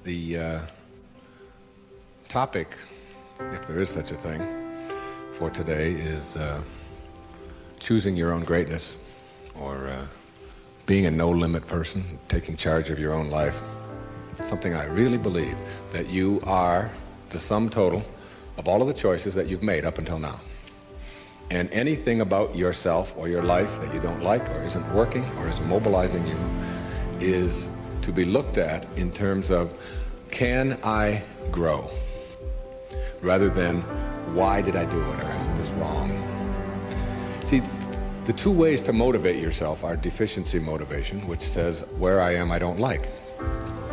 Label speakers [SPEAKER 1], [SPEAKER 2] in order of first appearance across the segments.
[SPEAKER 1] The topic, if there is such a thing, for today is choosing your own greatness, or being a no-limit person, taking charge of your own life. Something I really believe, that you are the sum total of all of the choices that you've made up until now. And anything about yourself or your life that you don't like or isn't working or isn't mobilizing you is to be looked at in terms of, can I grow? Rather than, why did I do it, or isn't this wrong? See, the two ways to motivate yourself are deficiency motivation, which says, where I am I don't like.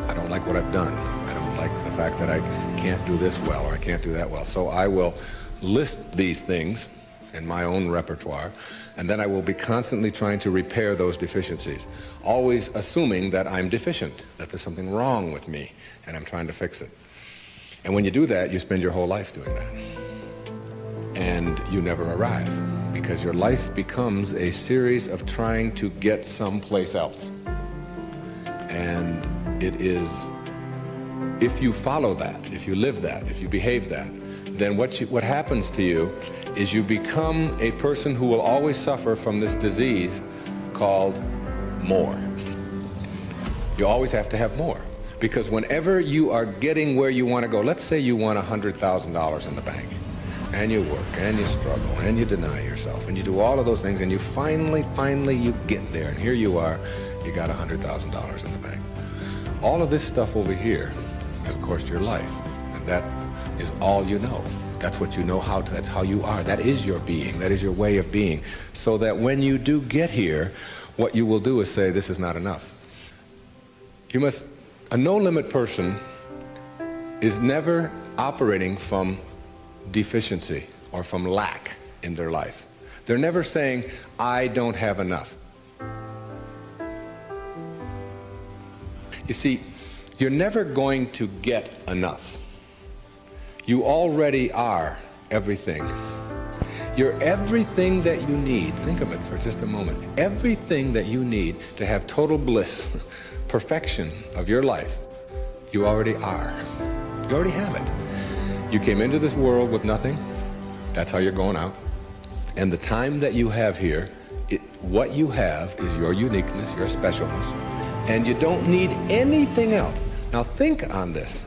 [SPEAKER 1] I don't like what I've done. I don't like the fact that I can't do this well or I can't do that well. So I will list these things in my own repertoire, and then I will be constantly trying to repair those deficiencies, always assuming that I'm deficient, that there's something wrong with me, and I'm trying to fix it. And when you do that, you spend your whole life doing that. And you never arrive, because your life becomes a series of trying to get someplace else. And it is, if you follow that, if you live that, if you behave that, then what happens to you is you become a person who will always suffer from this disease called more. You always have to have more. Because whenever you are getting where you want to go, let's say you want $100,000 in the bank, and you work, and you struggle, and you deny yourself, and you do all of those things, and you finally you get there, and here you are, you got $100,000 in the bank. All of this stuff over here is, of course, your life, and that is all you know. That's what you know how to, that's how you are. That is your being, that is your way of being. So that when you do get here, what you will do is say, this is not enough. A no-limit person is never operating from deficiency or from lack in their life. They're never saying, I don't have enough. You see, you're never going to get enough. You already are everything. You're everything that you need. Think of it for just a moment. Everything that you need to have total bliss, perfection of your life, you already are. You already have it. You came into this world with nothing. That's how you're going out. And the time that you have here, what you have is your uniqueness, your specialness. And you don't need anything else. Now think on this.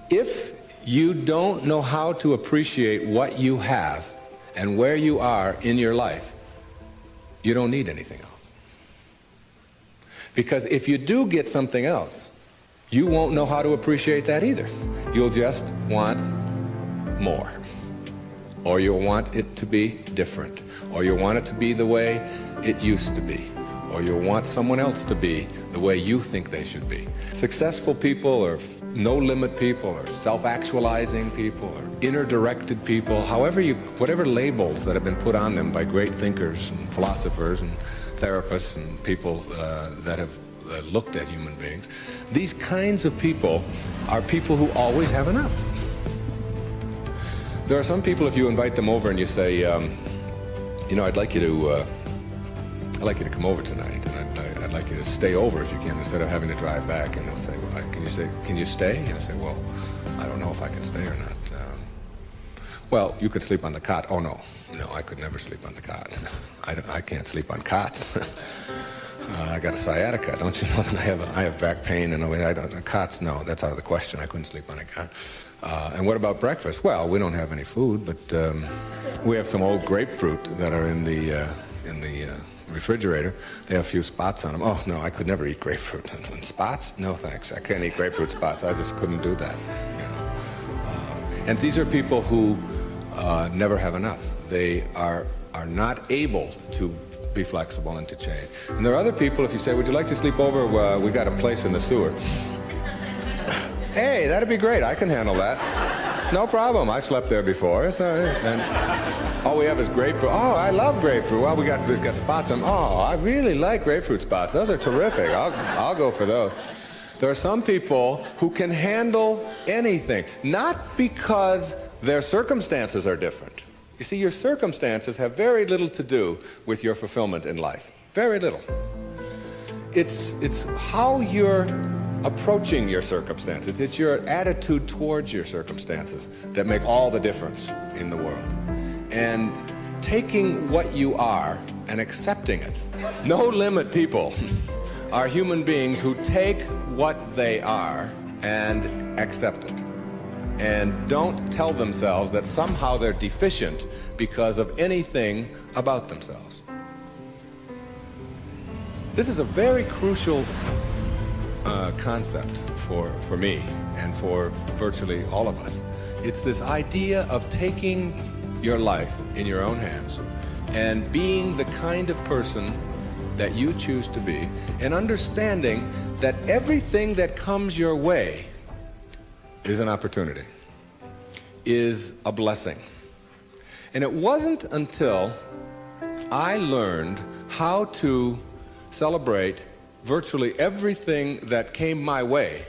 [SPEAKER 1] If you don't know how to appreciate what you have and where you are in your life, you don't need anything else. Because if you do get something else, you won't know how to appreciate that either. You'll just want more. Or you'll want it to be different. Or you'll want it to be the way it used to be. Or you'll want someone else to be the way you think they should be. Successful people, or no-limit people, or self-actualizing people, or inner-directed people, whatever labels that have been put on them by great thinkers and philosophers and therapists and people that have looked at human beings, these kinds of people are people who always have enough. There are some people, if you invite them over and you say, you know, I'd like you to come over tonight, and I'd like you to stay over if you can, instead of having to drive back. And they'll say, well, can you stay? And I say, well, I don't know if I can stay or not. Well, you could sleep on the cot. Oh, no, I could never sleep on the cot. I can't sleep on cots. I got a sciatica, don't you know that I have back pain, and cots, no, that's out of the question. I couldn't sleep on a cot. And what about breakfast? Well, we don't have any food, but we have some old grapefruit that are in the refrigerator. They have a few spots on them. Oh, no, I could never eat grapefruit. And spots? No, thanks. I can't eat grapefruit spots. I just couldn't do that. And these are people who never have enough. They are not able to be flexible and to change. And there are other people, if you say, would you like to sleep over? We got a place in the sewer. Hey, that'd be great. I can handle that. No problem. I slept there before. It's all right. And all we have is grapefruit. Oh, I love grapefruit. Well, we got spots on them. Oh, I really like grapefruit spots. Those are terrific. I'll go for those. There are some people who can handle anything, not because their circumstances are different. You see, your circumstances have very little to do with your fulfillment in life. Very little. It's how you're approaching your circumstances. It's your attitude towards your circumstances that make all the difference in the world. And taking what you are and accepting it. No limit people are human beings who take what they are and accept it. And don't tell themselves that somehow they're deficient because of anything about themselves. This is a very crucial concept for me and for virtually all of us. It's this idea of taking your life in your own hands and being the kind of person that you choose to be, and understanding that everything that comes your way is an opportunity, is a blessing. And it wasn't until I learned how to celebrate virtually everything that came my way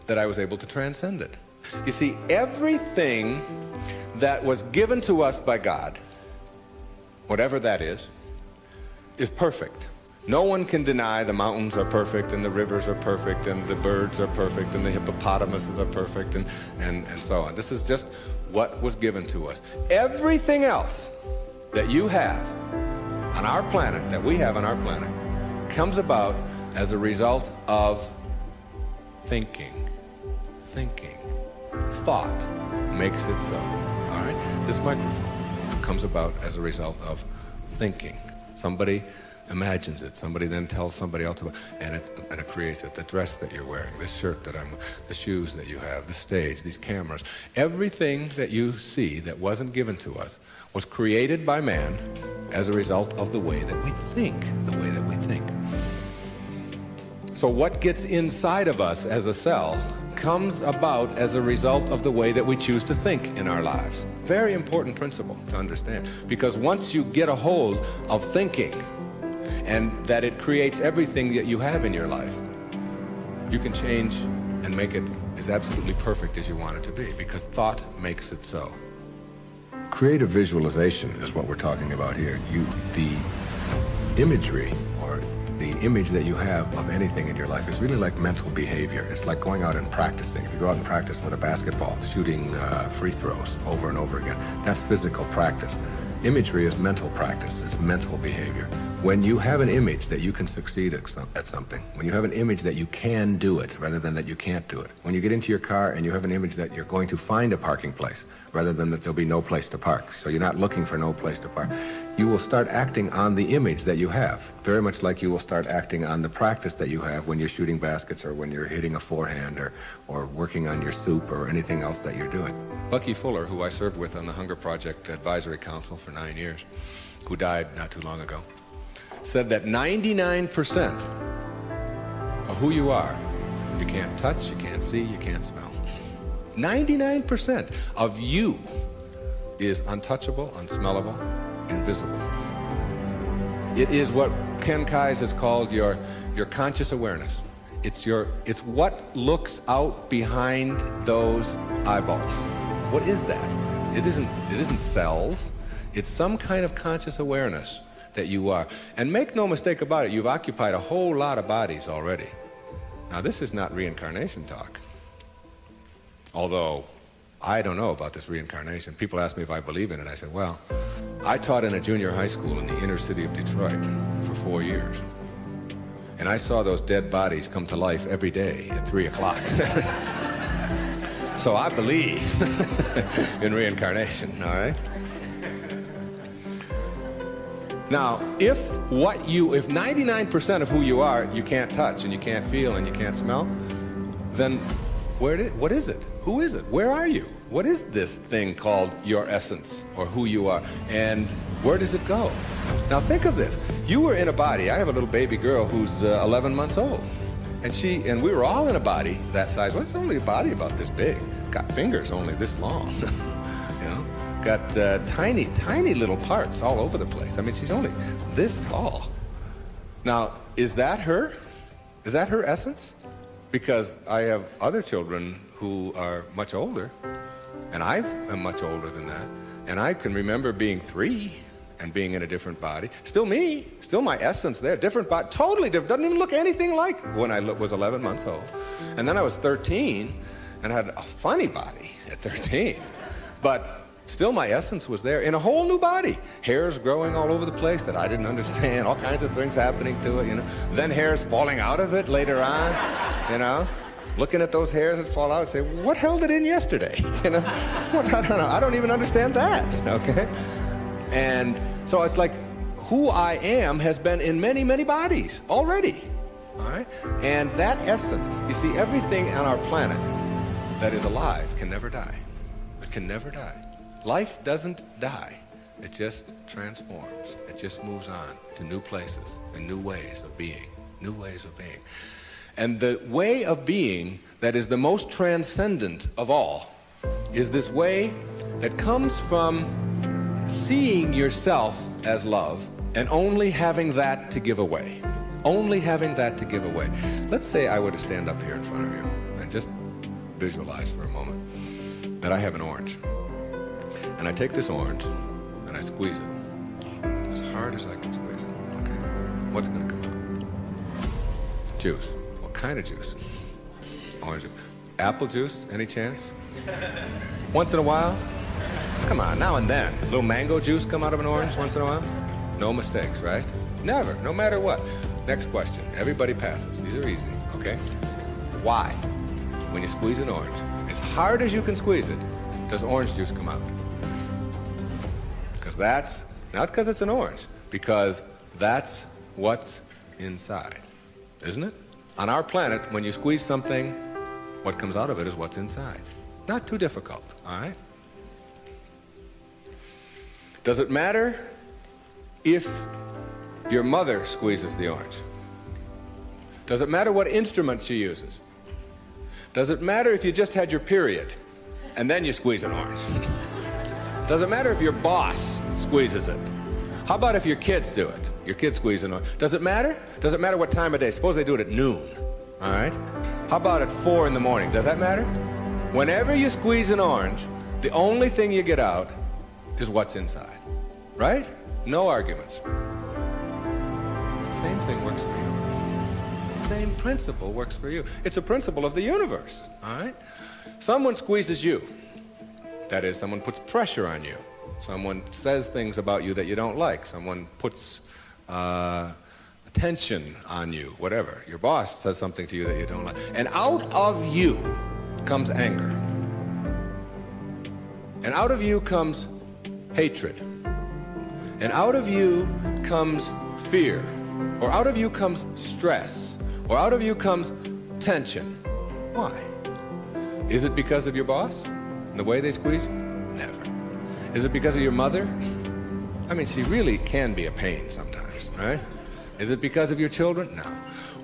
[SPEAKER 1] that I was able to transcend it. You see, everything that was given to us by God, whatever that is perfect. No one can deny the mountains are perfect and the rivers are perfect and the birds are perfect and the hippopotamuses are perfect and so on. This is just what was given to us. Everything else that you have on our planet, that we have on our planet, comes about as a result of thinking. Thought makes it so. All right? This microphone comes about as a result of thinking. Somebody imagines it. Somebody then tells somebody else about it, and it creates it. The dress that you're wearing, this shirt that I'm wearing, the shoes that you have, the stage, these cameras. Everything that you see that wasn't given to us was created by man as a result of the way that we think. So what gets inside of us as a cell comes about as a result of the way that we choose to think in our lives. Very important principle to understand, because once you get a hold of thinking and that it creates everything that you have in your life, you can change and make it as absolutely perfect as you want it to be, because thought makes it so. Creative visualization is what we're talking about here. The imagery or the image that you have of anything in your life is really like mental behavior. It's like going out and practicing. If you go out and practice with a basketball, shooting free throws over and over again, that's physical practice. Imagery is mental practice. It's mental behavior. When you have an image that you can succeed at something, when you have an image that you can do it rather than that you can't do it, when you get into your car and you have an image that you're going to find a parking place rather than that there'll be no place to park, so you're not looking for no place to park, you will start acting on the image that you have, very much like you will start acting on the practice that you have when you're shooting baskets or when you're hitting a forehand or working on your soup or anything else that you're doing. Bucky Fuller, who I served with on the Hunger Project Advisory Council for 9 years, who died not too long ago, said that 99% of who you are, you can't touch, you can't see, you can't smell. 99% of you is untouchable, unsmellable, invisible. It is what Ken Kais has called your conscious awareness. It's what looks out behind those eyeballs. What is that? It isn't cells. It's some kind of conscious awareness that you are. And make no mistake about it, you've occupied a whole lot of bodies already. Now, this is not reincarnation talk. Although, I don't know about this reincarnation. People ask me if I believe in it. I said, well, I taught in a junior high school in the inner city of Detroit for 4 years. And I saw those dead bodies come to life every day at 3 o'clock. So I believe in reincarnation, all right? Now, if 99% of who you are, you can't touch and you can't feel and you can't smell, then what is it? Who is it? Where are you? What is this thing called your essence or who you are? And where does it go? Now think of this. You were in a body. I have a little baby girl who's 11 months old. And we were all in a body that size. Well, it's only a body about this big. Got fingers only this long. You know? Got tiny, tiny little parts all over the place. I mean, she's only this tall. Now, is that her? Is that her essence? Because I have other children who are much older, and I am much older than that. And I can remember being 3 and being in a different body. Still me, still my essence there, different body, totally different. Doesn't even look anything like when I was 11 months old. And then I was 13 and had a funny body at 13. But still my essence was there in a whole new body. Hairs growing all over the place that I didn't understand, all kinds of things happening to it, you know. Then hairs falling out of it later on, you know. Looking at those hairs that fall out and say, what held it in yesterday? You know, what, I don't know. I don't even understand that, okay? And so it's like who I am has been in many, many bodies already, all right? And that essence, you see, everything on our planet that is alive can never die. It can never die. Life doesn't die. It just transforms. It just moves on to new places and new ways of being, new ways of being. And the way of being that is the most transcendent of all is this way that comes from seeing yourself as love and only having that to give away. Only having that to give away. Let's say I were to stand up here in front of you and just visualize for a moment that I have an orange. And I take this orange and I squeeze it as hard as I can squeeze it. Okay. What's going to come out? Juice. What kind of juice? Orange juice. Apple juice? Any chance? Once in a while? Come on, now and then. A little mango juice come out of an orange once in a while? No mistakes, right? Never, no matter what. Next question. Everybody passes. These are easy, okay? Why, when you squeeze an orange, as hard as you can squeeze it, does orange juice come out? Because that's, not because it's an orange, because that's what's inside, isn't it? On our planet, when you squeeze something, what comes out of it is what's inside. Not too difficult, all right? Does it matter if your mother squeezes the orange? Does it matter what instrument she uses? Does it matter if you just had your period and then you squeeze an orange? Does it matter if your boss squeezes it? How about if your kids do it? Your kids squeeze an orange. Does it matter? Does it matter what time of day? Suppose they do it at noon, all right? How about at 4 in the morning? Does that matter? Whenever you squeeze an orange, the only thing you get out is what's inside, right? No arguments. Same thing works for you. Same principle works for you. It's a principle of the universe, all right? Someone squeezes you. That is, someone puts pressure on you. Someone says things about you that you don't like. Someone puts attention on you, whatever. Your boss says something to you that you don't like. And out of you comes anger. And out of you comes hatred. And out of you comes fear. Or out of you comes stress. Or out of you comes tension. Why? Is it because of your boss? The way they squeeze you? Never. Is it because of your mother? I mean, she really can be a pain sometimes, right? Is it because of your children? No.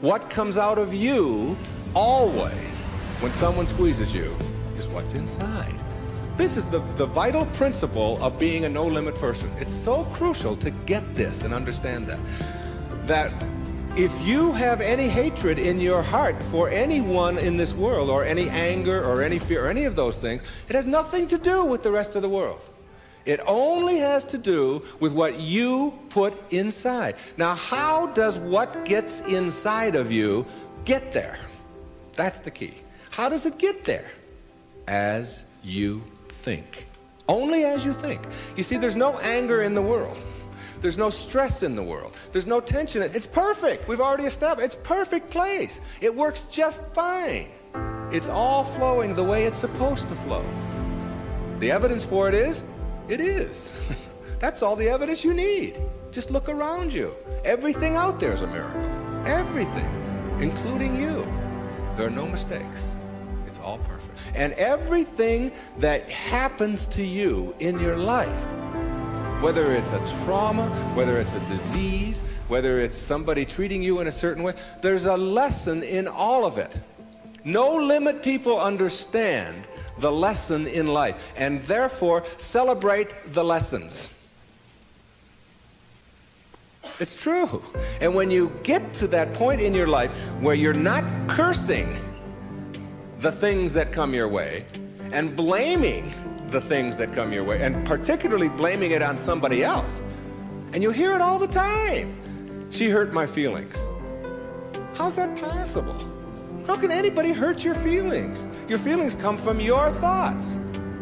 [SPEAKER 1] What comes out of you always when someone squeezes you is what's inside. This is the vital principle of being a no-limit person. It's so crucial to get this and understand that. That if you have any hatred in your heart for anyone in this world, or any anger, or any fear, or any of those things, it has nothing to do with the rest of the world. It only has to do with what you put inside. Now, how does what gets inside of you get there? That's the key. How does it get there? As you think. Only as you think. You see, there's no anger in the world. There's no stress in the world. There's no tension. It's perfect. We've already established. It's perfect place. It works just fine. It's all flowing the way it's supposed to flow. The evidence for it is, it is. That's all the evidence you need. Just look around you. Everything out there is a miracle. Everything, including you. There are no mistakes. It's all perfect. And everything that happens to you in your life, whether it's a trauma, whether it's a disease, whether it's somebody treating you in a certain way, there's a lesson in all of it. No limit people understand the lesson in life, and therefore celebrate the lessons. It's true. And when you get to that point in your life where you're not cursing the things that come your way and blaming the things that come your way, and particularly blaming it on somebody else. And you'll hear it all the time. She hurt my feelings. How's that possible? How can anybody hurt your feelings? Your feelings come from your thoughts.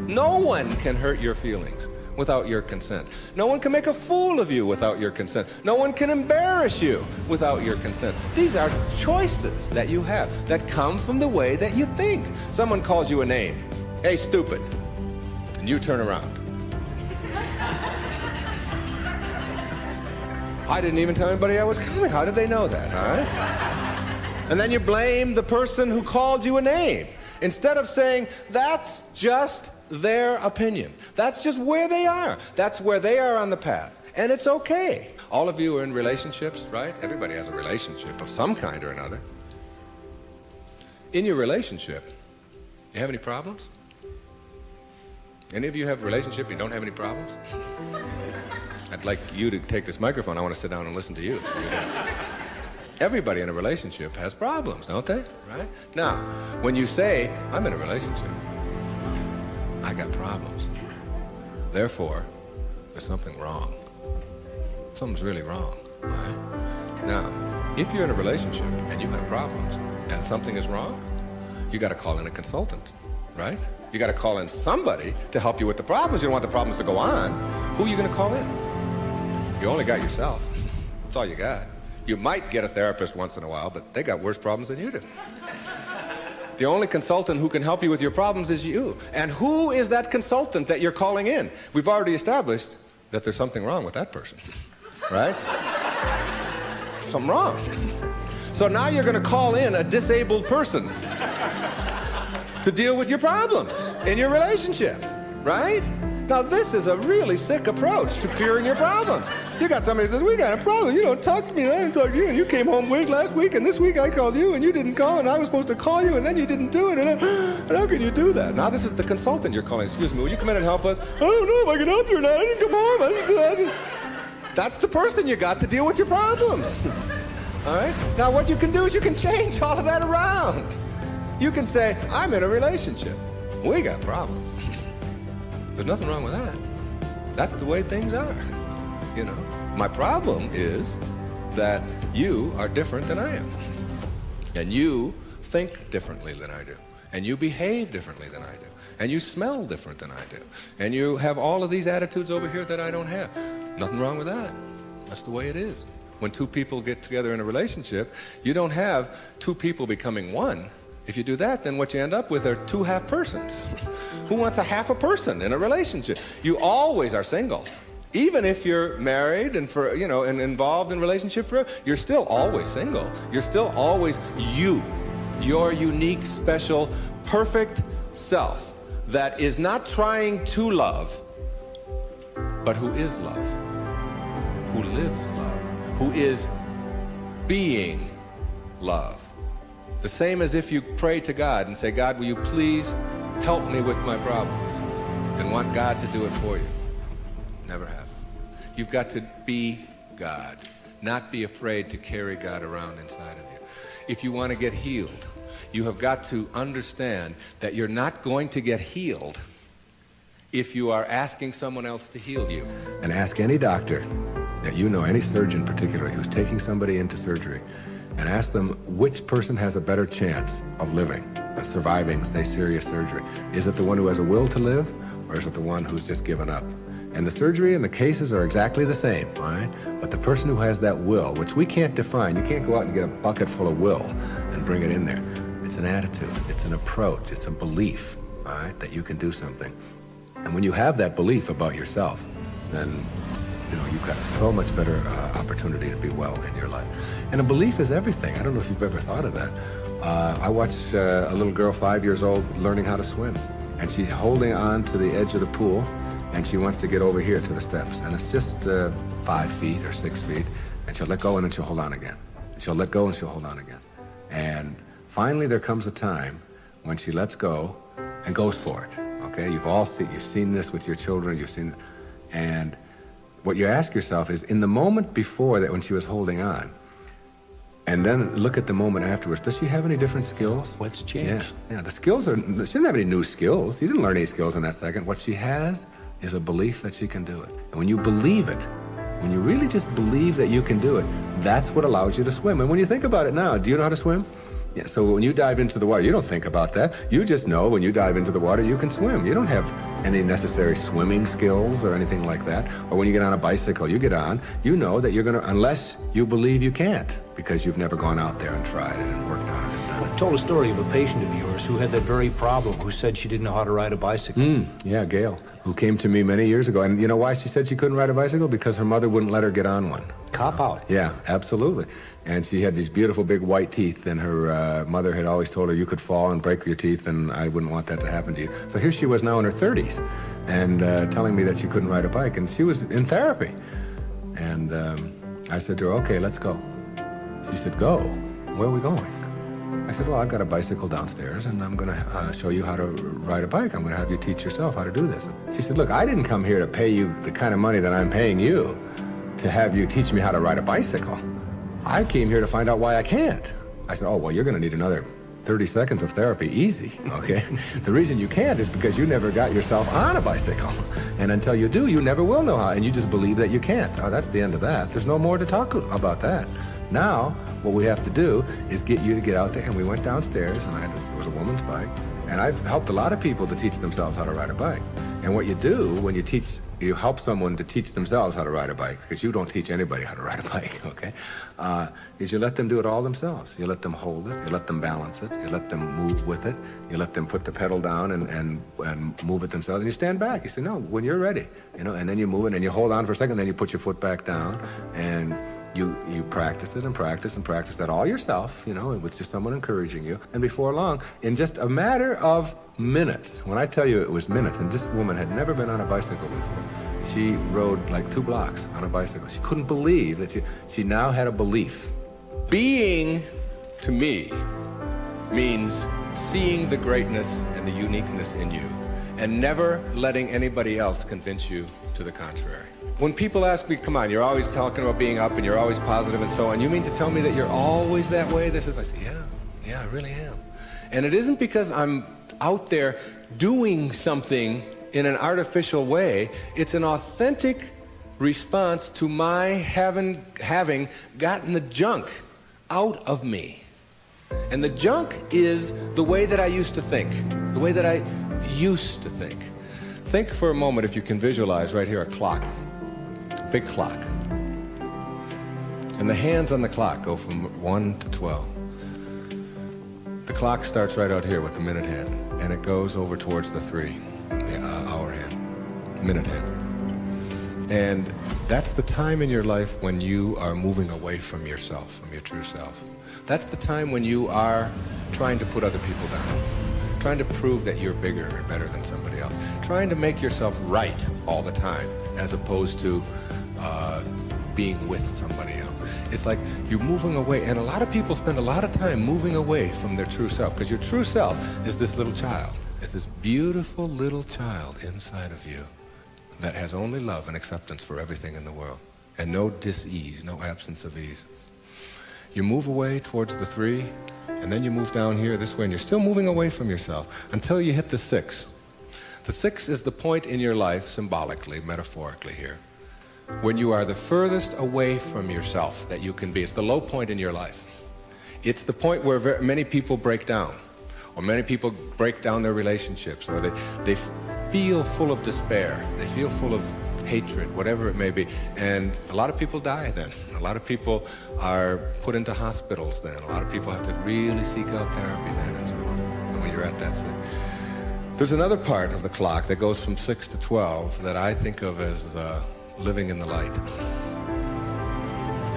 [SPEAKER 1] No one can hurt your feelings without your consent. No one can make a fool of you without your consent. No one can embarrass you without your consent. These are choices that you have that come from the way that you think. Someone calls you a name. Hey, stupid. And you turn around. I didn't even tell anybody I was coming. How did they know that, all right? And then you blame the person who called you a name. Instead of saying, that's just their opinion. That's just where they are. That's where they are on the path. And it's okay. All of you are in relationships, right? Everybody has a relationship of some kind or another. In your relationship, you have any problems? Any of you have a relationship, you don't have any problems? I'd like you to take this microphone. I want to sit down and listen to you. Everybody in a relationship has problems, don't they? Right? Now, when you say, I'm in a relationship, I got problems. Therefore, there's something wrong. Something's really wrong, right? Now, if you're in a relationship and you have problems and something is wrong, you got to call in a consultant, right? You got to call in somebody to help you with the problems. You don't want the problems to go on. Who are you going to call in? You only got yourself. That's all you got. You might get a therapist once in a while, but they got worse problems than you do. The only consultant who can help you with your problems is you. And who is that consultant that you're calling in? We've already established that there's something wrong with that person, right? Something wrong. So now you're going to call in a disabled person to deal with your problems in your relationship, right? Now this is a really sick approach to curing your problems. You got somebody who says, we got a problem, you don't talk to me, and I didn't talk to you, and you came home late last week, and this week I called you, and you didn't call, and I was supposed to call you, and then you didn't do it, and how can you do that? Now this is the consultant you're calling. Excuse me, will you come in and help us? I don't know if I can help you or not, I didn't come home. I didn't. That's the person you got to deal with your problems. All right? Now what you can do is you can change all of that around. You can say, I'm in a relationship. We got problems. There's nothing wrong with that. That's the way things are. You know, my problem is that you are different than I am. And you think differently than I do. And you behave differently than I do. And you smell different than I do. And you have all of these attitudes over here that I don't have. Nothing wrong with that. That's the way it is. When two people get together in a relationship, you don't have two people becoming one. If you do that, then what you end up with are two half persons. Who wants a half a person in a relationship? You always are single. Even if you're married and and involved in a relationship you're still always single. You're still always you. Your unique, special, perfect self that is not trying to love, but who is love, who lives love, who is being love. The same as if you pray to God and say, God, will you please help me with my problems? And want God to do it for you. Never happen. You've got to be God, not be afraid to carry God around inside of you. If you want to get healed, you have got to understand that you're not going to get healed if you are asking someone else to heal you. And ask any doctor that you know, any surgeon particularly, who's taking somebody into surgery, and ask them which person has a better chance of living, of surviving, say, serious surgery. Is it the one who has a will to live, or is it the one who's just given up? And the surgery and the cases are exactly the same, all right? But the person who has that will, which we can't define, you can't go out and get a bucket full of will and bring it in there. It's an attitude, it's an approach, it's a belief, all right, that you can do something. And when you have that belief about yourself, then you've got so much better opportunity to be well in your life. And a belief is everything. I don't know if you've ever thought of that. I watched a little girl, 5 years old, learning how to swim. And she's holding on to the edge of the pool, and she wants to get over here to the steps. And it's just 5 feet or 6 feet, and she'll let go and then she'll hold on again. And she'll let go and she'll hold on again. And finally there comes a time when she lets go and goes for it. Okay, you've seen this with your children, and what you ask yourself is, in the moment before that when she was holding on, and then look at the moment afterwards, does she have any different skills?
[SPEAKER 2] What's changed?
[SPEAKER 1] Yeah, the skills she didn't have any new skills. She didn't learn any skills in that second. What she has is a belief that she can do it. And when you believe it, when you really just believe that you can do it, that's what allows you to swim. And when you think about it now, do you know how to swim? Yeah, so when you dive into the water, you don't think about that. You just know when you dive into the water, you can swim. You don't have any necessary swimming skills or anything like that. Or when you get on a bicycle, you get on, you know that you're going to, unless you believe you can't, because you've never gone out there and tried it and worked on it and done it.
[SPEAKER 2] I told a story of a patient of yours who had that very problem, who said she didn't know how to ride a bicycle.
[SPEAKER 1] Yeah, Gail, who came to me many years ago. And you know why she said she couldn't ride a bicycle? Because her mother wouldn't let her get on one.
[SPEAKER 2] Cop out.
[SPEAKER 1] Yeah, absolutely. And she had these beautiful big white teeth, and her mother had always told her you could fall and break your teeth, and I wouldn't want that to happen to you. So here she was now in her 30s, and telling me that she couldn't ride a bike, and she was in therapy. And I said to her, okay, let's go. She said, go? Where are we going? I said, well, I've got a bicycle downstairs, and I'm going to show you how to ride a bike. I'm going to have you teach yourself how to do this. She said, look, I didn't come here to pay you the kind of money that I'm paying you to have you teach me how to ride a bicycle. I came here to find out why I can't. I said, oh, well, you're going to need another 30 seconds of therapy, easy, okay? The reason you can't is because you never got yourself on a bicycle. And until you do, you never will know how, and you just believe that you can't. Oh, that's the end of that. There's no more to talk about that. Now, what we have to do is get you to get out there, and we went downstairs, and it was a woman's bike, and I've helped a lot of people to teach themselves how to ride a bike. And what you do when you help someone to teach themselves how to ride a bike, because you don't teach anybody how to ride a bike, okay, is you let them do it all themselves. You let them hold it, you let them balance it, you let them move with it, you let them put the pedal down and move it themselves, and you stand back. You say, no, when you're ready, and then you move it, and you hold on for a second, then you put your foot back down, and you practice it and practice and practice that all yourself, with just someone encouraging you. And before long, in just a matter of minutes, when I tell you it was minutes, and this woman had never been on a bicycle before, she rode like 2 blocks on a bicycle. She couldn't believe that she now had a belief. Being, to me, means seeing the greatness and the uniqueness in you, and never letting anybody else convince you to the contrary. When people ask me, come on, you're always talking about being up and you're always positive and so on, you mean to tell me that you're always that way? I say, yeah, I really am. And it isn't because I'm out there doing something in an artificial way. It's an authentic response to my having gotten the junk out of me. And the junk is the way that I used to think, the way that I used to think. Think for a moment, if you can visualize right here, a clock. Big clock. And the hands on the clock go from 1 to 12. The clock starts right out here with the minute hand, and it goes over towards the 3, the hour hand, minute hand. And that's the time in your life when you are moving away from yourself, from your true self. That's the time when you are trying to put other people down, trying to prove that you're bigger or better than somebody else, trying to make yourself right all the time, as opposed to being with somebody else. It's like you're moving away, and a lot of people spend a lot of time moving away from their true self, because your true self is this little child. It's this beautiful little child inside of you that has only love and acceptance for everything in the world, and no dis-ease, no absence of ease. You move away towards the 3, and then you move down here this way, and you're still moving away from yourself until you hit the 6. The 6 is the point in your life, symbolically, metaphorically here, when you are the furthest away from yourself that you can be. It's the low point in your life. It's the point where many people break down, or many people break down their relationships, or they feel full of despair, they feel full of hatred, whatever it may be. And a lot of people die then. A lot of people are put into hospitals then. A lot of people have to really seek out therapy then, and so on. And when you're at that stage. There's another part of the clock that goes from 6 to 12 that I think of as living in the light.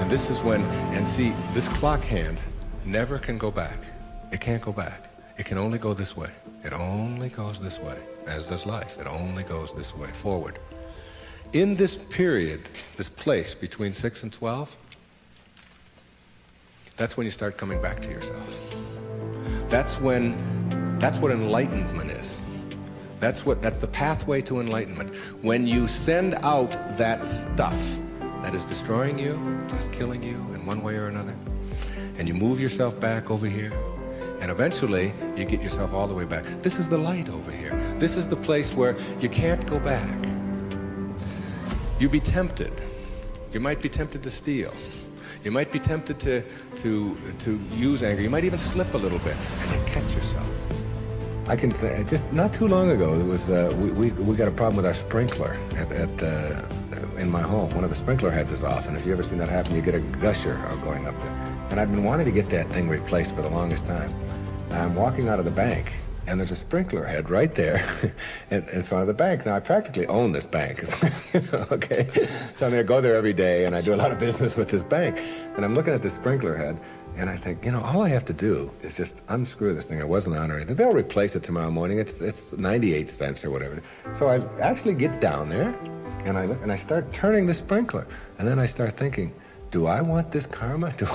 [SPEAKER 1] And this is when, and see, this clock hand never can go back. It can't go back. It can only go this way. It only goes this way, as does life. It only goes this way, forward. In this period, this place between 6 and 12, that's when you start coming back to yourself. That's what enlightenment is. That's the pathway to enlightenment. When you send out that stuff that is destroying you, that's killing you in one way or another, and you move yourself back over here, and eventually you get yourself all the way back. This is the light over here. This is the place where you can't go back. You'd be tempted You might be tempted to steal. You might be tempted to use anger. You might even slip a little bit, and you catch yourself. I can just not too long ago, there was we got a problem with our sprinkler in my home. One of the sprinkler heads is off, and if you ever seen that happen, you get a gusher going up there. And I've been wanting to get that thing replaced for the longest time. I'm walking out of the bank, and there's a sprinkler head right there in front of the bank. Now, I practically own this bank, okay? So I'm going to go there every day, and I do a lot of business with this bank. And I'm looking at this sprinkler head, and I think, all I have to do is just unscrew this thing. It wasn't on or anything. They'll replace it tomorrow morning. It's 98 cents or whatever. So I actually get down there, and I look, and I start turning the sprinkler. And then I start thinking, do I want this karma? Do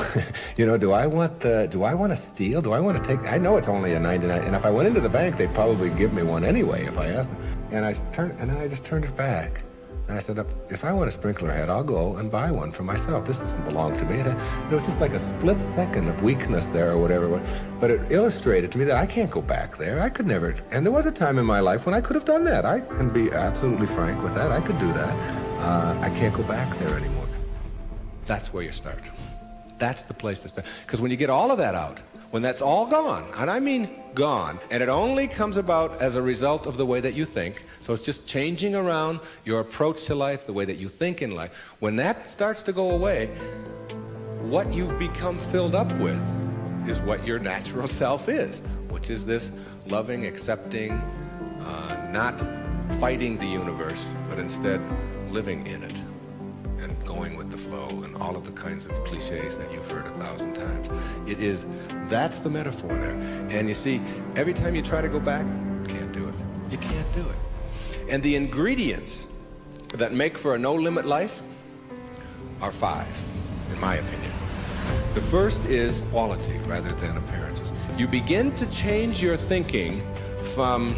[SPEAKER 1] I want to steal? Do I want to take? I know it's only a 99, and if I went into the bank, they'd probably give me one anyway if I asked them. And then I just turned it back, and I said, if I want a sprinkler head, I'll go and buy one for myself. This doesn't belong to me. It was just like a split second of weakness there or whatever, but it illustrated to me that I can't go back there. I could never. And there was a time in my life when I could have done that. I can be absolutely frank with that. I could do that. I can't go back there anymore. That's where you start. That's the place to start. Because when you get all of that out, when that's all gone, and I mean gone, and it only comes about as a result of the way that you think, so it's just changing around your approach to life, the way that you think in life. When that starts to go away, what you've become filled up with is what your natural self is, which is this loving, accepting, not fighting the universe, but instead living in it. And going with the flow and all of the kinds of cliches that you've heard 1,000 times. That's the metaphor there. And you see, every time you try to go back, you can't do it. You can't do it. And the ingredients that make for a no-limit life are 5, in my opinion. The first is quality rather than appearances. You begin to change your thinking from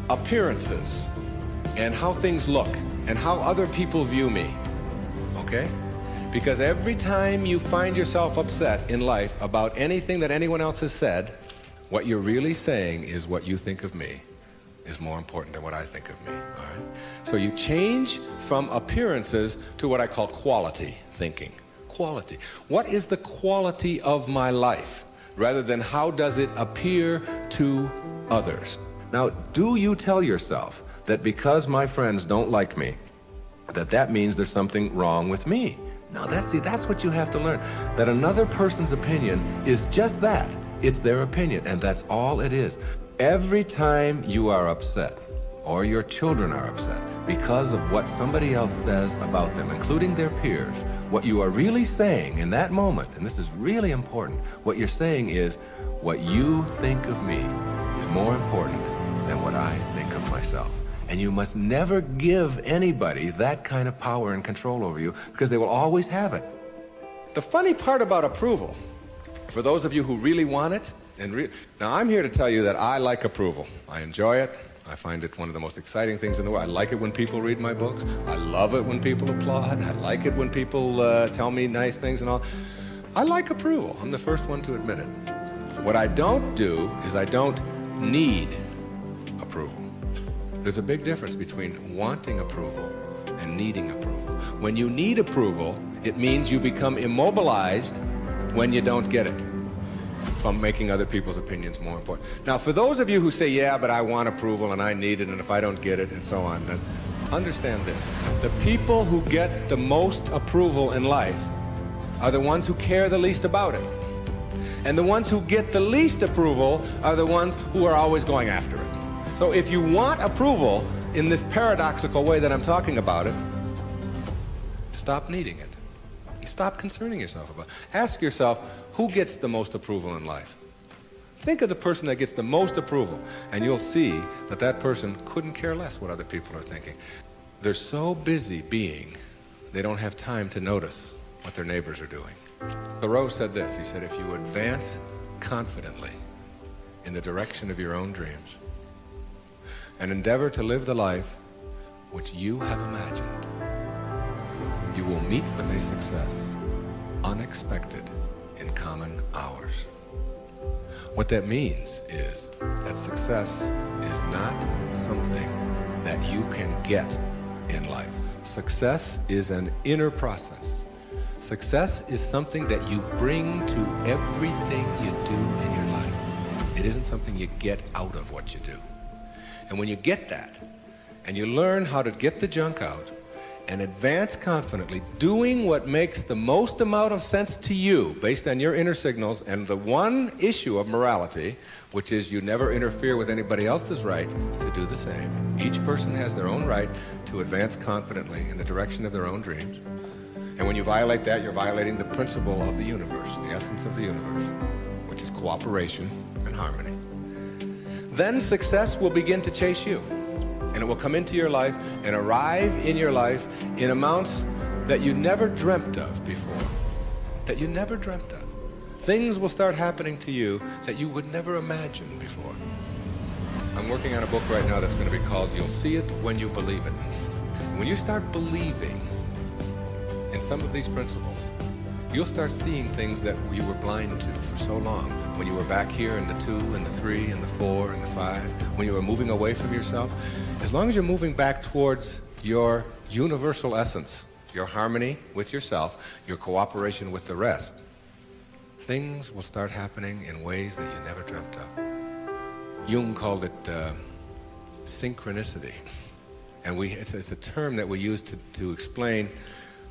[SPEAKER 1] appearances and how things look and how other people view me, okay? Because every time you find yourself upset in life about anything that anyone else has said, what you're really saying is what you think of me is more important than what I think of me, all right? So you change from appearances to what I call quality thinking. Quality. What is the quality of my life, rather than how does it appear to others? Now, do you tell yourself that because my friends don't like me, that means there's something wrong with me? No, that's what you have to learn. That another person's opinion is just that. It's their opinion, and that's all it is. Every time you are upset, or your children are upset, because of what somebody else says about them, including their peers, what you are really saying in that moment, and this is really important, what you're saying is, what you think of me is more important than what I think of myself. And you must never give anybody that kind of power and control over you, because they will always have it. The funny part about approval, for those of you who really want it, now I'm here to tell you that I like approval. I enjoy it. I find it one of the most exciting things in the world. I like it when people read my books. I love it when people applaud. I like it when people tell me nice things and all. I like approval. I'm the first one to admit it. What I don't do is I don't need approval. There's a big difference between wanting approval and needing approval. When you need approval, it means you become immobilized when you don't get it, from making other people's opinions more important. Now, for those of you who say, yeah, but I want approval and I need it, and if I don't get it, and so on, then understand this. The people who get the most approval in life are the ones who care the least about it. And the ones who get the least approval are the ones who are always going after it. So if you want approval in this paradoxical way that I'm talking about it, stop needing it. Stop concerning yourself about it. Ask yourself, who gets the most approval in life? Think of the person that gets the most approval, and you'll see that that person couldn't care less what other people are thinking. They're so busy being, they don't have time to notice what their neighbors are doing. Thoreau said this, he said, if you advance confidently in the direction of your own dreams and endeavor to live the life which you have imagined, you will meet with a success unexpected in common hours. What that means is that success is not something that you can get in life. Success is an inner process. Success is something that you bring to everything you do in your life. It isn't something you get out of what you do. And when you get that, and you learn how to get the junk out and advance confidently, doing what makes the most amount of sense to you based on your inner signals and the one issue of morality, which is you never interfere with anybody else's right to do the same. Each person has their own right to advance confidently in the direction of their own dreams. And when you violate that, you're violating the principle of the universe, the essence of the universe, which is cooperation and harmony. Then success will begin to chase you. And it will come into your life and arrive in your life in amounts that you never dreamt of before. That you never dreamt of. Things will start happening to you that you would never imagine before. I'm working on a book right now that's going to be called You'll See It When You Believe It. When you start believing in some of these principles, you'll start seeing things that you were blind to for so long. When you were back here in the 2 and the 3 and the 4 and the 5, when you were moving away from yourself, as long as you're moving back towards your universal essence, your harmony with yourself, your cooperation with the rest, things will start happening in ways that you never dreamt of. Jung called it synchronicity. And it's a term that we use to explain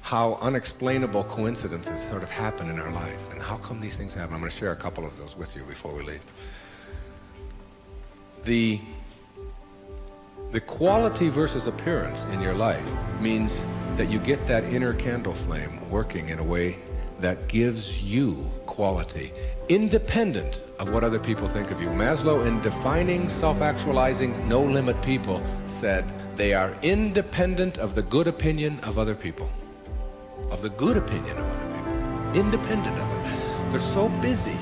[SPEAKER 1] how unexplainable coincidences sort of happen in our life and how come these things happen. I'm going to share a couple of those with you before we leave. The quality versus appearance in your life means that you get that inner candle flame working in a way that gives you quality, independent of what other people think of you. Maslow, in defining self-actualizing, no-limit people, said they are independent of the good opinion of other people. Of the good opinion of other people. Independent of it. They're so busy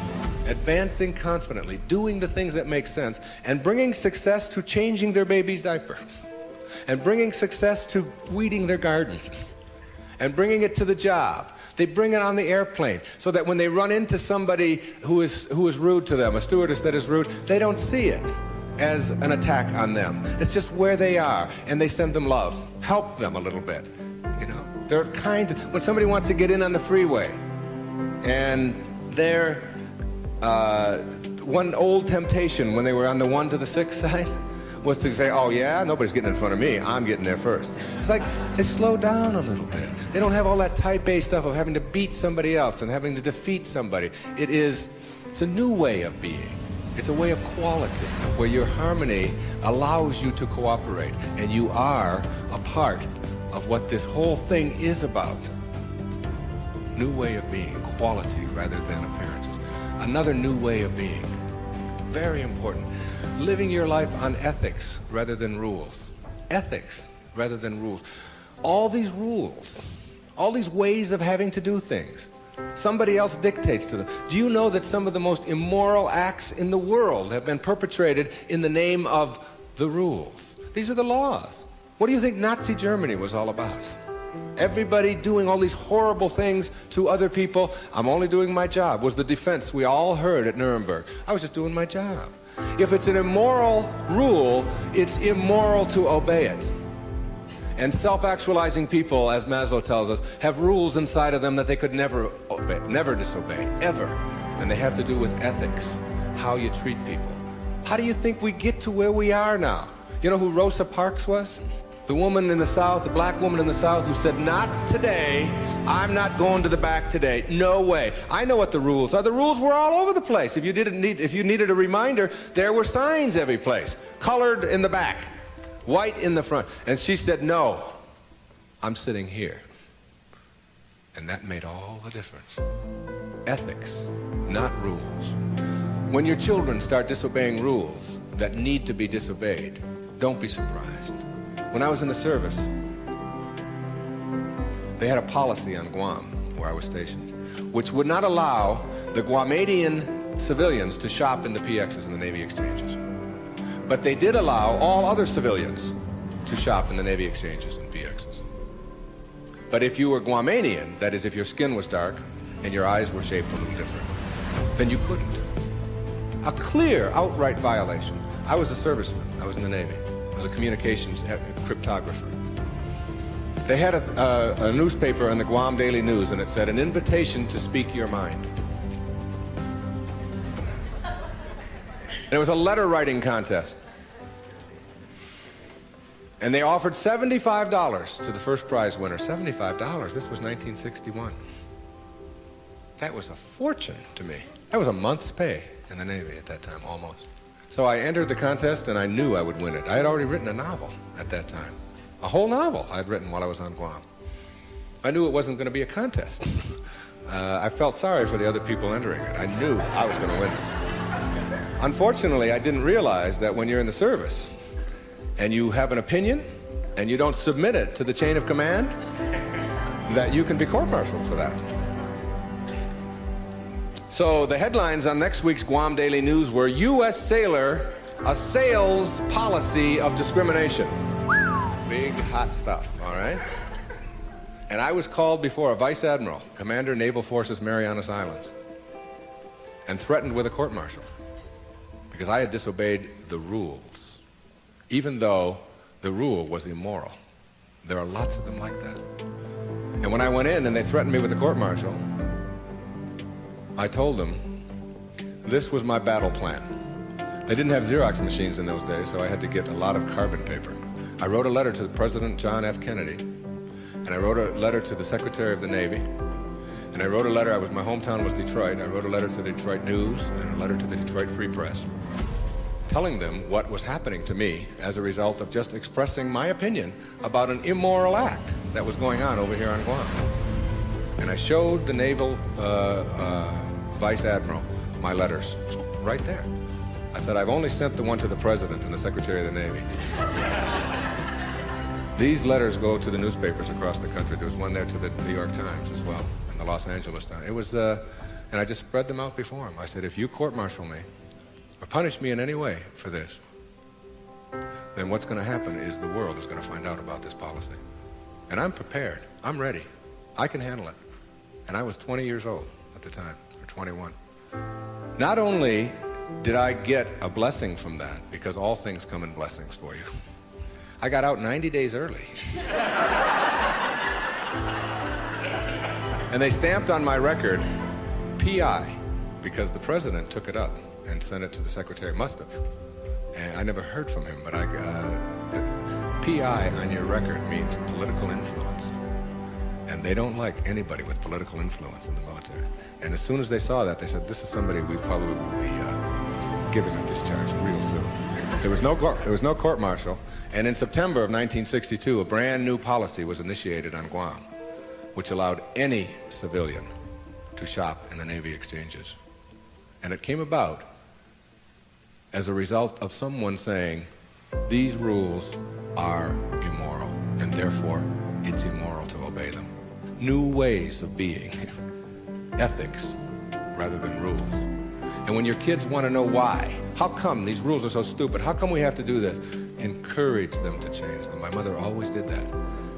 [SPEAKER 1] advancing confidently, doing the things that make sense, and bringing success to changing their baby's diaper, and bringing success to weeding their garden, and bringing it to the job. They bring it on the airplane, so that when they run into somebody who is rude to them, a stewardess that is rude, they don't see it as an attack on them. It's just where they are, and they send them love. Help them a little bit, you know. They're kind. When somebody wants to get in on the freeway, and they're one old temptation when they were on the 1 to the 6 side was to say, oh yeah, nobody's getting in front of me, I'm getting there first. It's like they slow down a little bit. They don't have all that type A stuff of having to beat somebody else and having to defeat somebody. It's a new way of being. It's a way of quality where your harmony allows you to cooperate and you are a part of what this whole thing is about. New way of being, quality rather than appearances. Another new way of being, very important. Living your life on ethics rather than rules. Ethics rather than rules. All these rules, all these ways of having to do things, somebody else dictates to them. Do you know that some of the most immoral acts in the world have been perpetrated in the name of the rules? These are the laws. What do you think Nazi Germany was all about? Everybody doing all these horrible things to other people. I'm only doing my job was the defense we all heard at Nuremberg. I was just doing my job. If it's an immoral rule, it's immoral to obey it. And self-actualizing people, as Maslow tells us, have rules inside of them that they could never obey, never disobey, ever. And they have to do with ethics, how you treat people. How do you think we get to where we are now? You know who Rosa Parks was? The woman in the South, the black woman in the South who said, not today, I'm not going to the back today, no way. I know what the rules are. The rules were all over the place. If you needed a reminder, there were signs every place, colored in the back, white in the front. And she said, no, I'm sitting here. And that made all the difference. Ethics, not rules. When your children start disobeying rules that need to be disobeyed, don't be surprised. When I was in the service, they had a policy on Guam, where I was stationed, which would not allow the Guamanian civilians to shop in the PXs and the Navy exchanges. But they did allow all other civilians to shop in the Navy exchanges and PXs. But if you were Guamanian, that is, if your skin was dark and your eyes were shaped a little different, then you couldn't. A clear, outright violation. I was a serviceman. I was in the Navy. I was a communications cryptographer. They had a newspaper in the Guam Daily News, and it said, "An invitation to speak your mind." And it was a letter writing contest. And they offered $75 to the first prize winner. $75? This was 1961. That was a fortune to me. That was a month's pay in the Navy at that time, almost. So I entered the contest, and I knew I would win it. I had already written a novel at that time. A whole novel I'd written while I was on Guam. I knew it wasn't going to be a contest. I felt sorry for the other people entering it. I knew I was going to win this. Unfortunately, I didn't realize that when you're in the service and you have an opinion and you don't submit it to the chain of command, that you can be court-martialed for that. So the headlines on next week's Guam Daily News were, "U.S. Sailor Assails Policy of Discrimination." Big, hot stuff, all right? And I was called before a Vice Admiral, Commander, Naval Forces, Marianas Islands, and threatened with a court-martial because I had disobeyed the rules, even though the rule was immoral. There are lots of them like that. And when I went in and they threatened me with a court-martial, I told them this was my battle plan. They didn't have Xerox machines in those days, so I had to get a lot of carbon paper. I wrote a letter to President John F. Kennedy, and I wrote a letter to the Secretary of the Navy, and I wrote a letter. My hometown was Detroit. I wrote a letter to the Detroit News and a letter to the Detroit Free Press, telling them what was happening to me as a result of just expressing my opinion about an immoral act that was going on over here on Guam. And I showed the Naval Vice Admiral my letters right there. I said, "I've only sent the one to the President and the Secretary of the Navy." These letters go to the newspapers across the country. There was one there to the New York Times as well, and the Los Angeles Times. It was, and I just spread them out before him. I said, "If you court-martial me or punish me in any way for this, then what's going to happen is the world is going to find out about this policy. And I'm prepared. I'm ready. I can handle it." And I was 20 years old at the time, or 21. Not only did I get a blessing from that, because all things come in blessings for you, I got out 90 days early. And they stamped on my record, PI, because the President took it up and sent it to the Secretary. Must have. And I never heard from him, but PI on your record means political influence. And they don't like anybody with political influence in the military. And as soon as they saw that, they said, "This is somebody we probably will be giving a discharge real soon." There was no court-martial. And in September of 1962, a brand new policy was initiated on Guam, which allowed any civilian to shop in the Navy exchanges. And it came about as a result of someone saying, these rules are immoral, and therefore it's immoral to obey them. New ways of being, ethics rather than rules. And when your kids want to know why, how come these rules are so stupid? How come we have to do this? Encourage them to change them. My mother always did that.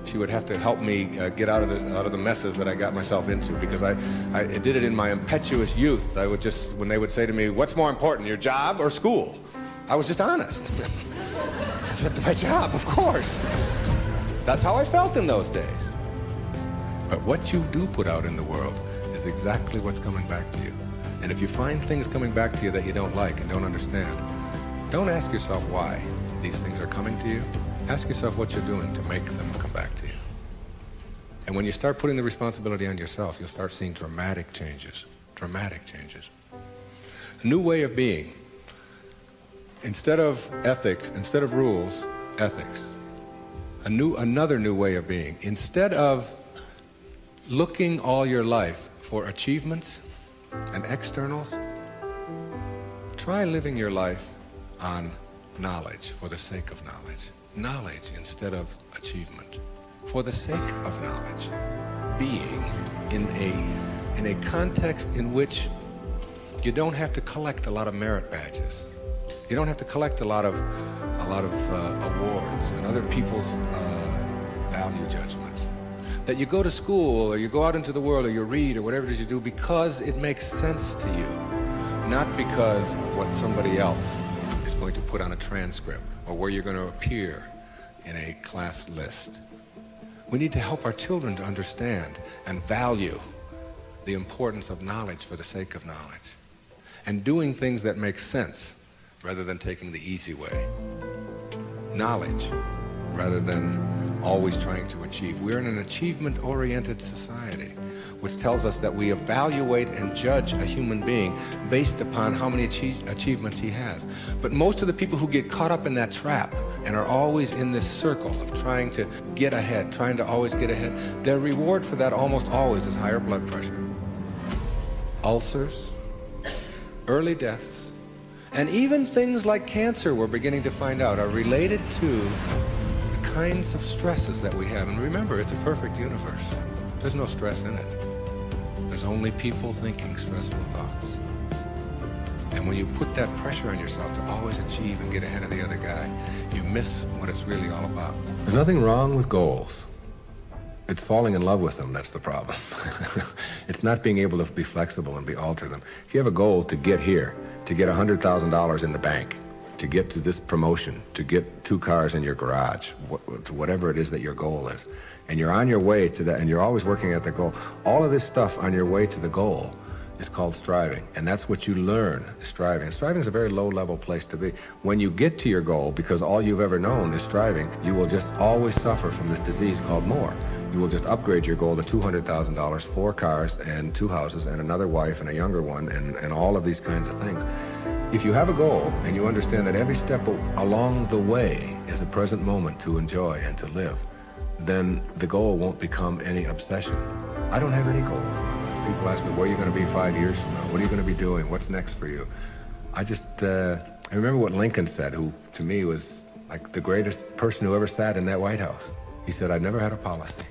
[SPEAKER 1] She would have to help me get out of the messes that I got myself into, because I did it in my impetuous youth. I would just, when they would say to me, "What's more important, your job or school?" I was just honest. I said, "My job, of course." That's how I felt in those days. But what you do put out in the world is exactly what's coming back to you. And if you find things coming back to you that you don't like and don't understand, don't ask yourself why these things are coming to you. Ask yourself what you're doing to make them come back to you. And when you start putting the responsibility on yourself, you'll start seeing dramatic changes. Dramatic changes. A new way of being. Instead of ethics, instead of rules, ethics. Another new way of being. Instead of looking all your life for achievements and externals, try living your life on knowledge for the sake of knowledge. Knowledge instead of achievement. For the sake of knowledge. Being in a context in which you don't have to collect a lot of merit badges. You don't have to collect a lot of awards and other people's value judgment. That you go to school or you go out into the world or you read or whatever it is you do because it makes sense to you, not because of what somebody else is going to put on a transcript or where you're going to appear in a class list. We need to help our children to understand and value the importance of knowledge for the sake of knowledge, and doing things that make sense rather than taking the easy way. Knowledge rather than always trying to achieve. We're in an achievement-oriented society, which tells us that we evaluate and judge a human being based upon how many achievements he has. But most of the people who get caught up in that trap and are always in this circle of trying to get ahead, trying to always get ahead, their reward for that almost always is higher blood pressure, ulcers, early deaths, and even things like cancer, we're beginning to find out, are related to the kinds of stresses that we have. And remember, it's a perfect universe. There's no stress in it. There's only people thinking stressful thoughts. And when you put that pressure on yourself to always achieve and get ahead of the other guy, you miss what it's really all about. There's nothing wrong with goals. It's falling in love with them that's the problem. It's not being able to be flexible and alter them. If you have a goal to get here, to get $100,000 in the bank, to get to this promotion, to get 2 cars in your garage, to whatever it is that your goal is, and you're on your way to that, and you're always working at the goal, all of this stuff on your way to the goal is called striving, and that's what you learn, striving. And striving is a very low-level place to be. When you get to your goal, because all you've ever known is striving, you will just always suffer from this disease called more. You will just upgrade your goal to $200,000, 4 cars and 2 houses and another wife and a younger one and all of these kinds of things. If you have a goal and you understand that every step along the way is a present moment to enjoy and to live, then the goal won't become any obsession. I don't have any goals. People ask me, where are you going to be 5 years from now? What are you going to be doing? What's next for you? I remember what Lincoln said, who to me was like the greatest person who ever sat in that White House. He said, I never had a policy.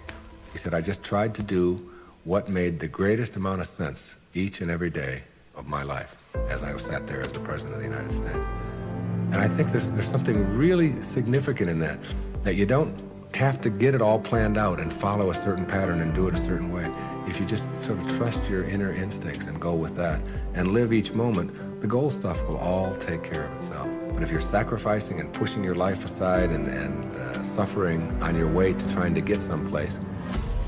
[SPEAKER 1] He said, I just tried to do what made the greatest amount of sense each and every day of my life as I sat there as the President of the United States. And I think there's something really significant in that you don't have to get it all planned out and follow a certain pattern and do it a certain way. If you just sort of trust your inner instincts and go with that and live each moment, the goal stuff will all take care of itself. But if you're sacrificing and pushing your life aside and suffering on your way to trying to get someplace,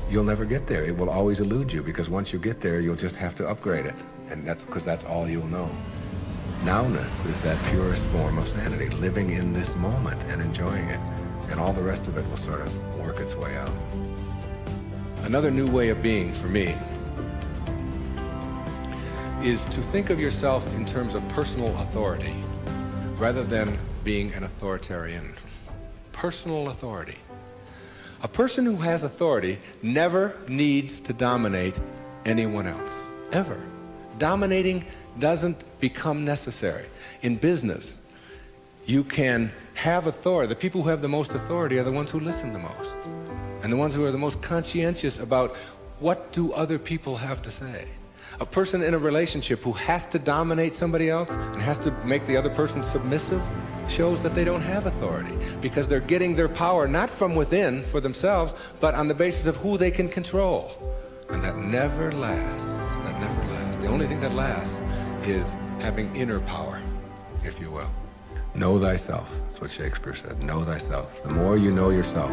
[SPEAKER 1] you'll never get there. It will always elude you, because once you get there, you'll just have to upgrade it. And that's because that's all you'll know. Nowness is that purest form of sanity, living in this moment and enjoying it. And all the rest of it will sort of work its way out. Another new way of being for me is to think of yourself in terms of personal authority rather than being an authoritarian. Personal authority. A person who has authority never needs to dominate anyone else, ever. Dominating doesn't become necessary. In business, you can have authority. The people who have the most authority are the ones who listen the most, and the ones who are the most conscientious about what do other people have to say. A person in a relationship who has to dominate somebody else and has to make the other person submissive shows that they don't have authority, because they're getting their power not from within for themselves, but on the basis of who they can control. And that never lasts. That never lasts. The only thing that lasts is having inner power, if you will. Know thyself. That's what Shakespeare said. Know thyself. The more you know yourself,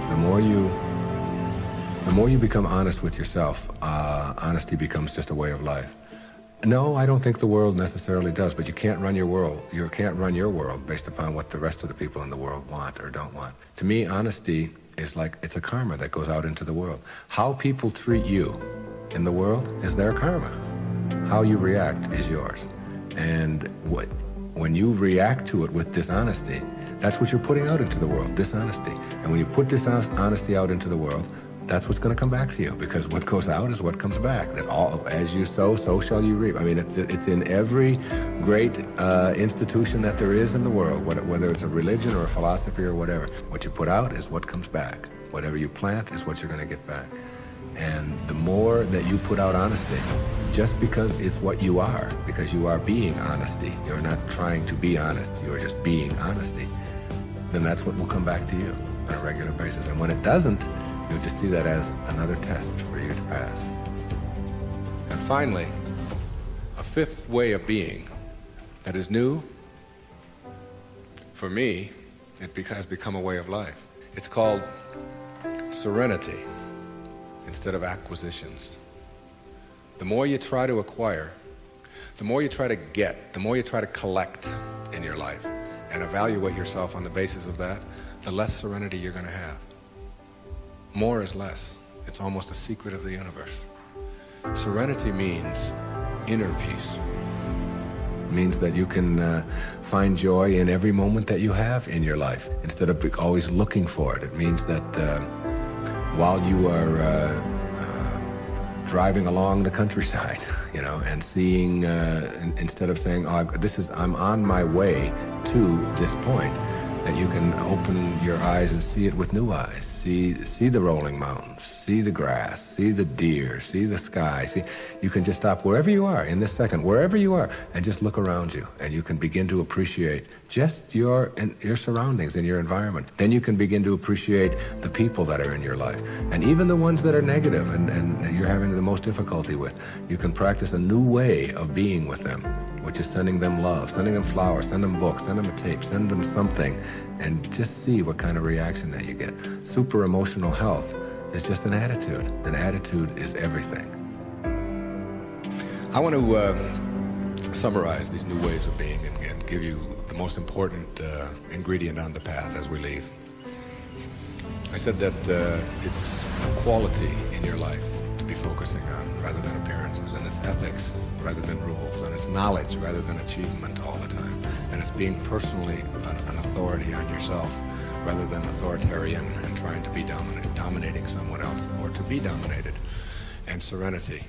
[SPEAKER 1] the more you become honest with yourself, honesty becomes just a way of life. No, I don't think the world necessarily does, but you can't run your world. You can't run your world based upon what the rest of the people in the world want or don't want. To me, honesty is like, it's a karma that goes out into the world. How people treat you in the world is their karma. How you react is yours. And when you react to it with dishonesty, that's what you're putting out into the world, dishonesty. And when you put dishonesty out into the world, that's what's going to come back to you, because what goes out is what comes back. That all, as you sow, so shall you reap. I mean, it's in every great institution that there is in the world, whether it's a religion or a philosophy or whatever. What you put out is what comes back. Whatever you plant is what you're going to get back. And the more that you put out honesty, just because it's what you are, because you are being honesty, you're not trying to be honest, you're just being honesty, then that's what will come back to you on a regular basis. And when it doesn't, you'll just see that as another test for you to pass. And finally, a fifth way of being that is new, for me, it has become a way of life. It's called serenity instead of acquisitions. The more you try to acquire, the more you try to get, the more you try to collect in your life and evaluate yourself on the basis of that, the less serenity you're going to have. More is less. It's almost a secret of the universe. Serenity means inner peace. It means that you can find joy in every moment that you have in your life instead of always looking for it. It means that while you are driving along the countryside, you know, and seeing, instead of saying, oh, I'm on my way to this point, that you can open your eyes and see it with new eyes. See the rolling mountains, see the grass, see the deer, see the sky. You can just stop wherever you are in this second, wherever you are, and just look around you, and you can begin to appreciate just your surroundings and your environment. Then you can begin to appreciate the people that are in your life, and even the ones that are negative and you're having the most difficulty with. You can practice a new way of being with them, which is sending them love, sending them flowers, send them books, send them a tape, send them something, and just see what kind of reaction that you get. Super emotional health is just an attitude. An attitude is everything. I want to summarize these new ways of being and give you the most important ingredient on the path as we leave. I said that it's quality in your life to be focusing on rather than appearances, and it's ethics rather than rules, and it's knowledge rather than achievement all the time, and it's being personally an authority on yourself rather than authoritarian and trying to be dominating someone else or to be dominated, and serenity,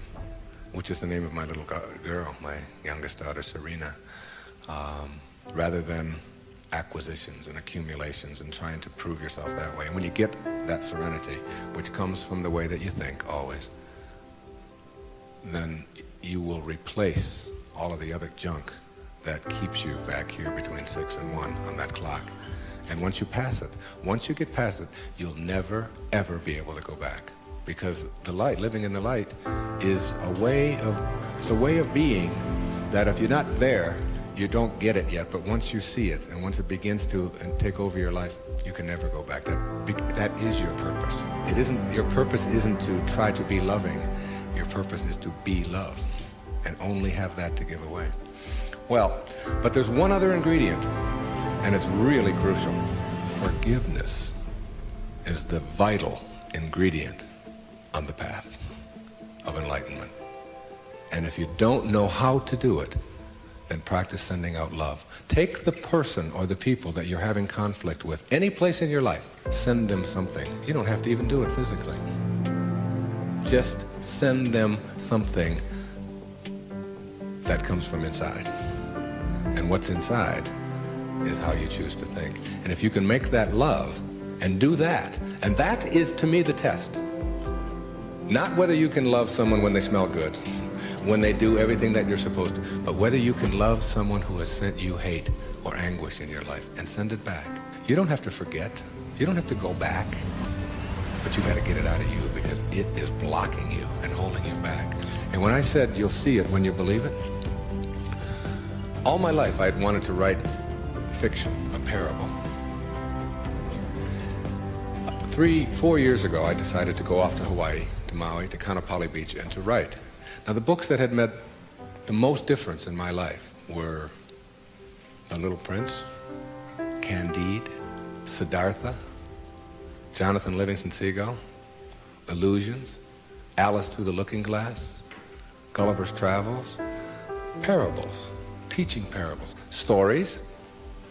[SPEAKER 1] which is the name of my little girl, my youngest daughter, Serena, rather than acquisitions and accumulations and trying to prove yourself that way. And when you get that serenity, which comes from the way that you think always, then you will replace all of the other junk that keeps you back here between 6 and 1 on that clock. And once you pass it, once you get past it, you'll never, ever be able to go back. Because the light, living in the light, is a way of being that if you're not there, you don't get it yet. But once you see it, and once it begins to take over your life, you can never go back. That is your purpose. Your purpose isn't to try to be loving. Your purpose is to be love, and only have that to give away. Well, but there's one other ingredient, and it's really crucial. Forgiveness is the vital ingredient on the path of enlightenment. And if you don't know how to do it, then practice sending out love. Take the person or the people that you're having conflict with, any place in your life, send them something. You don't have to even do it physically. Just send them something that comes from inside. And what's inside is how you choose to think. And if you can make that love and do that, and that is to me the test. Not whether you can love someone when they smell good, when they do everything that you're supposed to, but whether you can love someone who has sent you hate or anguish in your life and send it back. You don't have to forget. You don't have to go back, but you got to get it out of you because it is blocking you and holding you back. And when I said you'll see it when you believe it, all my life I had wanted to write fiction, a parable. 3-4 years ago, I decided to go off to Hawaii, to Maui, to Kaanapali Beach, and to write. Now, the books that had made the most difference in my life were The Little Prince, Candide, Siddhartha, Jonathan Livingston Seagull, Illusions, Alice Through the Looking Glass, Gulliver's Travels, parables, teaching parables, stories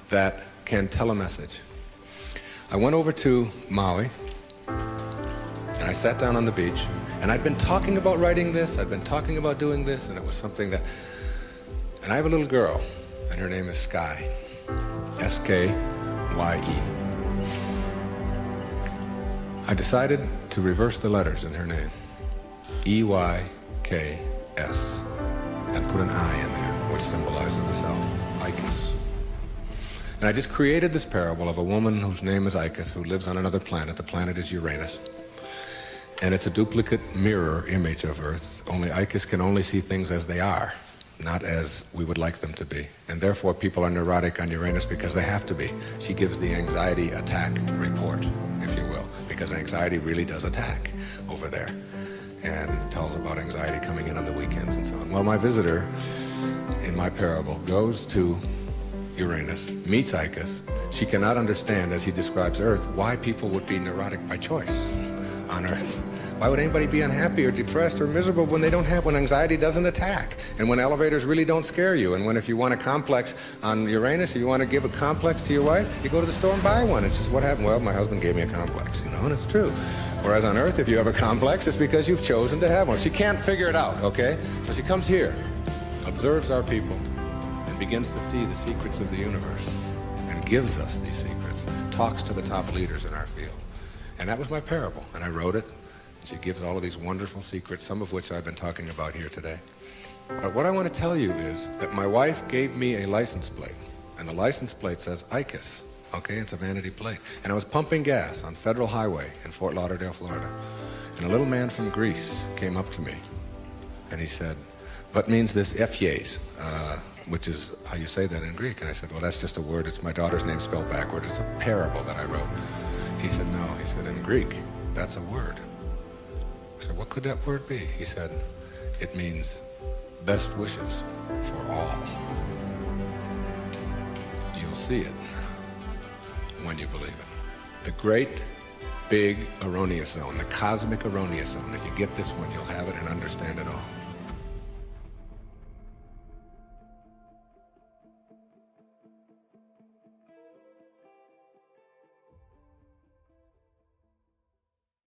[SPEAKER 1] that can tell a message. I went over to Maui, and I sat down on the beach, and I'd been talking about writing this, I'd been talking about doing this, and it was something that... And I have a little girl, and her name is Sky, S-K-Y-E. I decided to reverse the letters in her name, E-Y-K-S, and put an I in there, which symbolizes the self, Icus. And I just created this parable of a woman whose name is Icus, who lives on another planet. The planet is Uranus. And it's a duplicate mirror image of Earth, only Icus can only see things as they are, not as we would like them to be. And therefore people are neurotic on Uranus because they have to be. She gives the anxiety attack report, if you will, because anxiety really does attack over there, and tells about anxiety coming in on the weekends and so on. Well, my visitor in my parable goes to Uranus, meets Icus. She cannot understand, as he describes Earth, why people would be neurotic by choice on Earth. Why would anybody be unhappy or depressed or miserable when anxiety doesn't attack, and when elevators really don't scare you, and when if you want a complex on Uranus, or you want to give a complex to your wife, you go to the store and buy one. It's just, what happened? Well, my husband gave me a complex, and it's true. Whereas on Earth, if you have a complex, it's because you've chosen to have one. She can't figure it out, okay? So she comes here, observes our people, and begins to see the secrets of the universe, and gives us these secrets, talks to the top leaders in our field. And that was my parable, and I wrote it. She gives all of these wonderful secrets, some of which I've been talking about here today. But what I want to tell you is that my wife gave me a license plate, and the license plate says Icus, okay? It's a vanity plate. And I was pumping gas on Federal Highway in Fort Lauderdale, Florida, and a little man from Greece came up to me, and he said, what means this Ephies, which is how you say that in Greek? And I said, well, that's just a word. It's my daughter's name spelled backward. It's a parable that I wrote. He said, no. He said, in Greek, that's a word. I said, what could that word be? He said, it means best wishes for all. You'll see it when you believe it. The great, big erroneous zone, the cosmic erroneous zone. If you get this one, you'll have it and understand it all.